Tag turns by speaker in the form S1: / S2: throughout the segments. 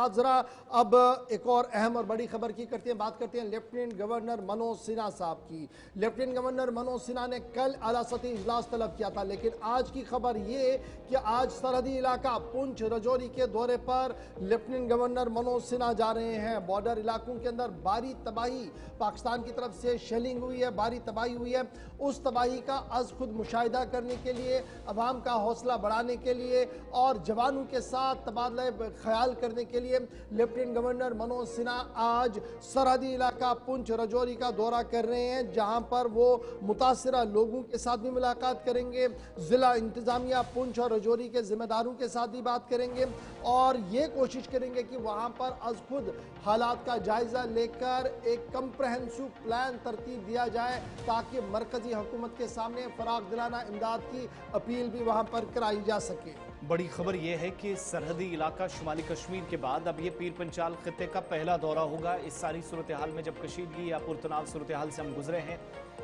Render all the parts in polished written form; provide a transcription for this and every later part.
S1: बात ज़रा अब एक और अहम और बड़ी खबर की करते हैं, बात करते हैं लेफ्टिनेंट गवर्नर मनोज सिन्हा साहब की। लेफ्टिनेंट गवर्नर मनोज सिन्हा ने कल आला सतही इजलास तलब किया था, लेकिन आज की खबर ये कि आज सरहदी इलाका पुंछ रजौरी के दौरे पर लेफ्टिनेंट गवर्नर मनोज सिन्हा जा रहे हैं। बॉर्डर इलाकों के अंदर भारी तबाही, पाकिस्तान की तरफ से शेलिंग हुई है, भारी तबाही हुई है, उस तबाही का अज खुद मुशाहिदा करने के लिए, अवाम का हौसला बढ़ाने के लिए और जवानों के साथ तबादला ख्याल करने के लिए लेफ्टिनेंट गवर्नर मनोज सिन्हा आज सरहदी इलाका पुंछ रजौरी का दौरा कर रहे हैं, जहां पर वो मुतासिरा लोगों के साथ भी मुलाकात करेंगे, जिला इंतजामिया पुंछ और रजौरी के जिम्मेदारों के साथ भी बात करेंगे और ये कोशिश करेंगे कि वहां पर अज खुद हालात का जायजा लेकर एक कंप्रहेंसिव प्लान तरतीब दिया जाए ताकि मरकजी हुकूमत के सामने फराग दिलाना इमदाद की अपील भी वहां पर कराई जा सके।
S2: बड़ी खबर यह है कि सरहदी इलाका शुमाली कश्मीर के बाद अब ये पीर पंचाल खित्ते का पहला दौरा होगा। इस सारी सूरत हाल में जब कशीदगी या पुरतनाव सूरत हाल से हम गुजरे हैं,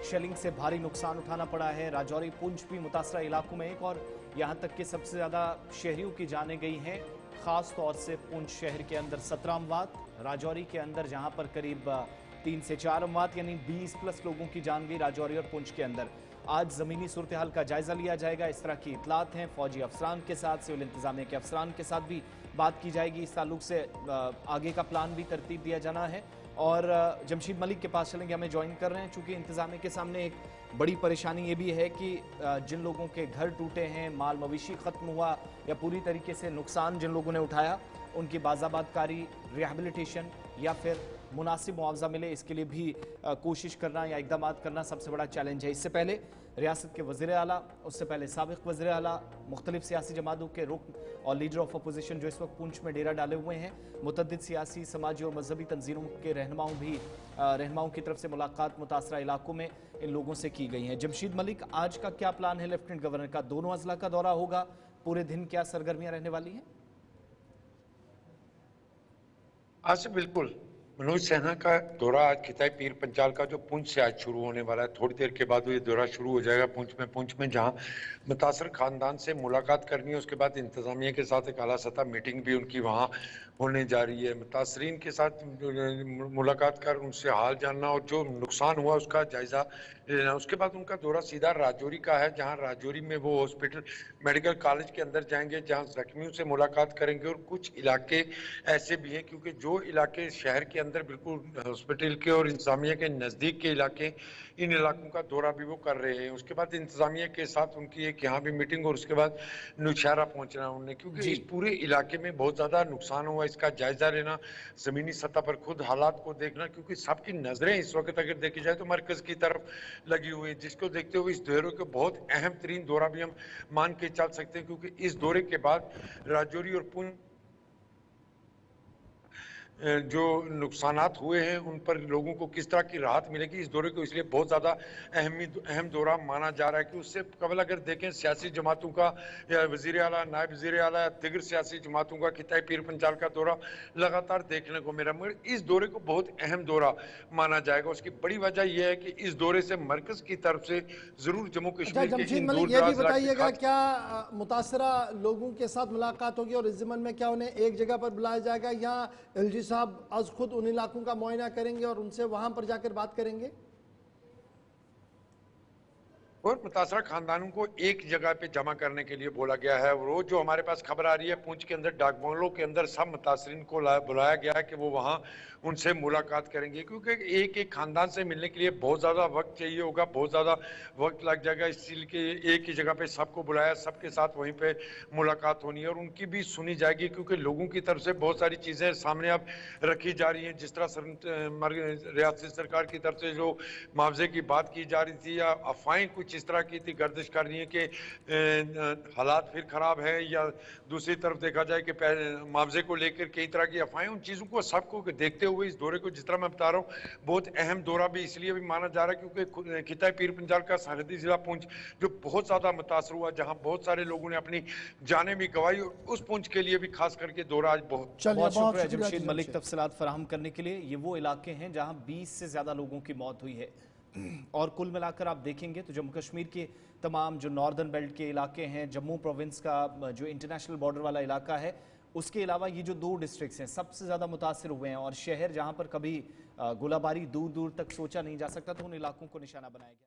S2: शेलिंग से भारी नुकसान उठाना पड़ा है। राजौरी पुंछ भी मुतासरा इलाकों में एक और यहाँ तक कि सबसे ज़्यादा शहरियों की जानें गई हैं, ख़ास तौर से पुंछ शहर के अंदर 17 अमवात, राजौरी के अंदर जहाँ पर करीब 3 से 4 अमवात यानी 20+ लोगों की जान गई राजौरी और पुंछ के अंदर। आज ज़मीनी सूरत हाल का जायज़ा लिया जाएगा। इस तरह की इतलात हैं, फ़ौजी अफसरान के साथ, सिविल इंतज़ामिया के अफसरान के साथ भी बात की जाएगी। इस ताल्लुक से आगे का प्लान भी तरतीब दिया जाना है। और जमशीद मलिक के पास चलेंगे, हमें ज्वाइन कर रहे हैं, चूँकि इंतज़ामिया के सामने एक बड़ी परेशानी ये भी है कि जिन लोगों के घर टूटे हैं, माल मवेशी ख़त्म हुआ या पूरी तरीके से नुकसान जिन लोगों ने उठाया, उनकी बाज़ाबादकारी, रिहैबिलिटेशन या फिर मुनासिब मुआवजा मिले, इसके लिए भी कोशिश करना या इक़दाम करना सबसे बड़ा चैलेंज है। इससे पहले रियासत के वज़ीर आला, उससे पहले साबिक़ वज़ीर आला, मुख्तलिफ सियासी जमातों के रुकन और लीडर ऑफ अपोजिशन जो इस वक्त पुंछ में डेरा डाले हुए हैं, मुतअद्दिद सियासी, समाजी और मजहबी तंजीमों के रहनुमाओं की तरफ से मुलाकात मुतासरा इलाकों में इन लोगों से की गई हैं। जमशीद मलिक, आज का क्या प्लान है लेफ्टिनेंट गवर्नर का? दोनों अजला का दौरा होगा, पूरे दिन क्या सरगर्मियाँ रहने वाली हैं?
S3: आज से बिल्कुल मनोज सिन्हा का दौरा आज खिताई पीर पंचाल का जो पुंछ से आज शुरू होने वाला है। थोड़ी देर के बाद ये दौरा शुरू हो जाएगा पुंछ में जहां मुतासर खानदान से मुलाकात करनी है। उसके बाद इंतजामिया के साथ एक आला सतह मीटिंग भी उनकी वहां होने जा रही है। मुतासरीन के साथ मुलाकात कर उनसे हाल जानना और जो नुकसान हुआ उसका जायजा लेना। उसके बाद उनका दौरा सीधा राजौरी का है, जहाँ राजौरी में वो हॉस्पिटल मेडिकल कॉलेज के अंदर जाएंगे, जहाँ जख्मियों से मुलाकात करेंगे। और कुछ इलाके ऐसे भी हैं, क्योंकि जो इलाके शहर के अंदर बिल्कुल हॉस्पिटल के और इंतजामिया के नज़दीक के इलाके, इन इलाकों का दौरा भी वो कर रहे हैं। उसके बाद इंतजामिया के साथ उनकी एक यहाँ भी मीटिंग और उसके बाद नौशहरा पहुंचना उन्हें, क्योंकि इस पूरे इलाके में बहुत ज़्यादा नुकसान हुआ, इसका जायजा लेना, ज़मीनी सतह पर खुद हालात को देखना, क्योंकि सबकी नज़रें इस वक्त अगर देखी जाए तो मरकज़ की तरफ लगी हुई है, जिसको देखते हुए इस दौरे को बहुत अहम तरीन दौरा भी हम मान के चल सकते हैं। क्योंकि इस दौरे के बाद राजौरी और पुंछ जो नुकसानात हुए हैं उन पर लोगों को किस तरह की राहत मिलेगी, इस दौरे को इसलिए बहुत ज़्यादा अहम दौरा माना जा रहा है। कि उससे कबल अगर देखें सियासी जमातों का या वज़ीर आला, नायब वज़ीर आला या दिगर सियासी जमातों का खिताई पीर पंचाल का दौरा लगातार देखने को मिला, मगर इस दौरे को बहुत अहम दौरा माना जाएगा। उसकी बड़ी वजह यह है कि इस दौरे से मरकज़ की तरफ से ज़रूर जम्मू कश्मीर के इन दूर
S1: ये भी बताइएगा, क्या मुतासरा लोगों के साथ मुलाकात होगी और इस ज़िम्मन में क्या उन्हें एक जगह पर बुलाया जाएगा या एलजी साहब आज खुद उन इलाकों का मुआयना करेंगे और उनसे वहां पर जाकर बात करेंगे?
S3: और मुतासरा खानदानों को एक जगह पे जमा करने के लिए बोला गया है। रोज जो हमारे पास खबर आ रही है, पुंछ के अंदर डाक बंगलों के अंदर सब मुतासरीन को बुलाया गया है कि वो वहाँ उनसे मुलाकात करेंगे, क्योंकि एक एक खानदान से मिलने के लिए बहुत ज़्यादा वक्त चाहिए होगा, बहुत ज़्यादा वक्त लग जाएगा। इसलिए एक ही जगह पे सबको बुलाया, सबके साथ वहीं पे मुलाकात होनी है और उनकी भी सुनी जाएगी, क्योंकि लोगों की तरफ से बहुत सारी चीज़ें सामने अब रखी जा रही हैं। जिस तरह रियासती सरकार की तरफ से जो मुआवजे की बात की जा रही थी या अफवाहें कुछ इस तरह की थी, गर्दिश कर रही है कि हालात फिर खराब है, या दूसरी तरफ देखा जाए कि मुआवजे को लेकर कई तरह की अफवाहें, उन चीज़ों को सबको देखते हुए इस दौरे को, जिस तरह मैं बता रहा हूँ, बहुत अहम दौरा भी इसलिए भी माना जा रहा है क्योंकि खिताई पीर पंचाल का सरहदी जिला पुंछ जो बहुत ज़्यादा मुतासर हुआ, जहाँ बहुत सारे लोगों ने अपनी जानें भी गंवाई, उस पुंछ के लिए भी खास करके दौरा आज बहुत
S2: शुक्रिया जमशीद मलिक तफसीलात फराहम करने के लिए। ये वो इलाके हैं जहाँ 20 से ज़्यादा लोगों की मौत हुई है और कुल मिलाकर आप देखेंगे तो जम्मू कश्मीर के तमाम जो नॉर्दर्न बेल्ट के इलाके हैं, जम्मू प्रोविंस का जो इंटरनेशनल बॉर्डर वाला इलाका है, उसके अलावा ये जो 2 डिस्ट्रिक्ट्स हैं सबसे ज़्यादा मुतासिर हुए हैं और शहर जहां पर कभी गोलाबारी दूर दूर तक सोचा नहीं जा सकता, तो उन इलाकों को निशाना बनाया गया।